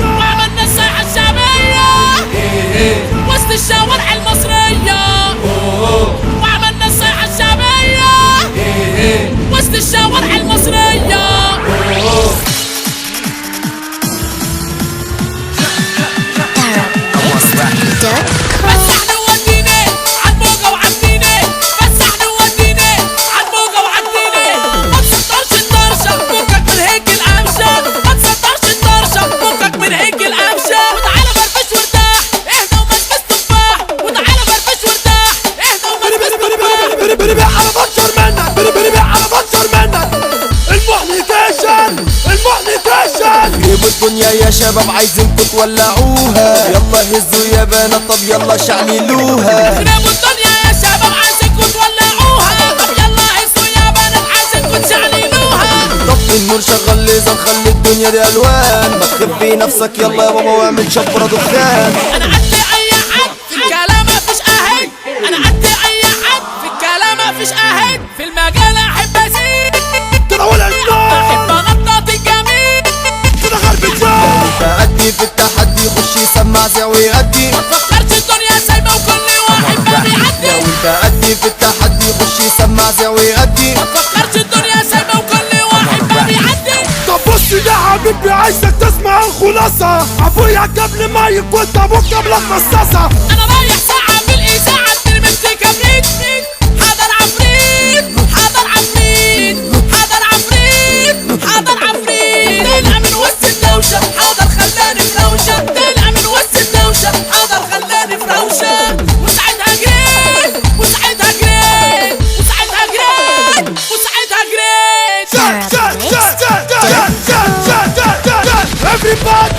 وعملنا الساحة الشعبية وسط الشوارع المصرية. وعملنا الساحة الشعبية وسط الشوارع المصرية. مسحنا وودينا عالموجة وعدينا. مسحنا وودينا عالموجة وعدينا. ما تصدرش الطرشة فكك من هيك القمشة. ما تصدرش الطرشة فكك من هيك القمشة. وتعالى فرفش وارتاح اهدى ومسمس تفاح. وتعالى فرفش وارتاح اهدى ومسمس تفاح. بنبيع على بطشر منك. بنبيع على بطشر منك. المحنكاشن جيبوا الدنيا يا شباب عايزينكوا تولعوها. يلا هزوا يا بنات طب يلا شعللوها. جيبوا الدنيا يا شباب عايزينكوا تولعوها. طب يلا هزوا يا بنات عايزينكوا تشعللوها. طفي النور شغل ليزر خلي الدنيا دي الوان. ما تخبي نفسك يلا يا بابا واعمل شفرة دخان. انا قد اي حد في الكلام مفيش اهد. انا قد اي حد في الكلام مفيش اهد. في المجال احب ازيد تناول النار. احب انطط الجميل كده غرب الجار. تأدي في التحدي يخش يسمع زي ويأدي. ما تفكرش الدنيا سايبه وكل واحد ما بيعدي. لو انت أدي في التحدي يخش يسمع زي ويأدي. ما تفكرش الدنيا سايبه وكل واحد ما بيعدي. طب بص يا حبيبي عايزك تسمع الخلاصة. ابويا قبل ما يكون ابوك قبل المصاصة. انا رايح ساعه في الاذاعه ترمت كبريت. حاضر عفريت حاضر عفريت حاضر عفريت حاضر عفريت. طلع من وسط الدوشه حاضر خلاني فروشه. طلع من وسط الدوشه حاضر خلاني فروشه. وساعتها جريت وساعتها جريت وساعتها جريت وساعتها جريت.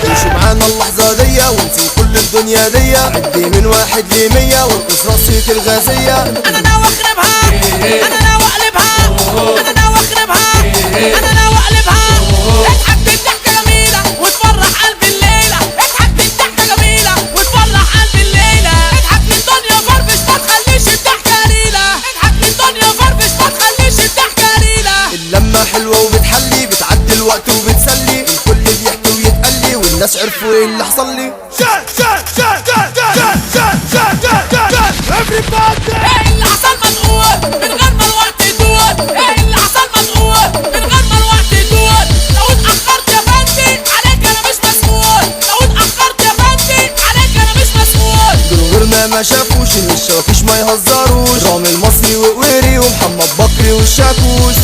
عيشوا معانا اللحظة دي ونسي كل الدنيا دي. عدي من 1 ل100 وانقص رصية الغازية. انا ناوي اخربها انا ناوي اقلبها انا ناوي اخربها انا ناوي اقلبها. اضحك الضحكة جميلة وتفرح قلب الليلة. اضحك الضحكة جميلة وتفرح قلب الليلة. اضحك للدنيا فرفش ما تخليش الضحكة قليلة. اضحك للدنيا فرفش ما تخليش الضحكة قليلة. اللمة حلوة وبتحلي بتعدي الوقت وبتسلي. الكل بيحكي ويتقلي والناس عرفوا ايه اللي حصل لي. ايه اللي حصل منقول من غير ما الوقت يدور. ايه اللي حصل منقول من غير ما الوقت يدور. لو اتأخرت يا بنتي عليك انا مش مسؤول. لو اتأخرت يا بنتي عليك انا مش مسؤول. دول غيرنا ما شافوش ان الشواكيش ما يهزروش. رامي المصري وقويري ومحمد بكري والشاكوش.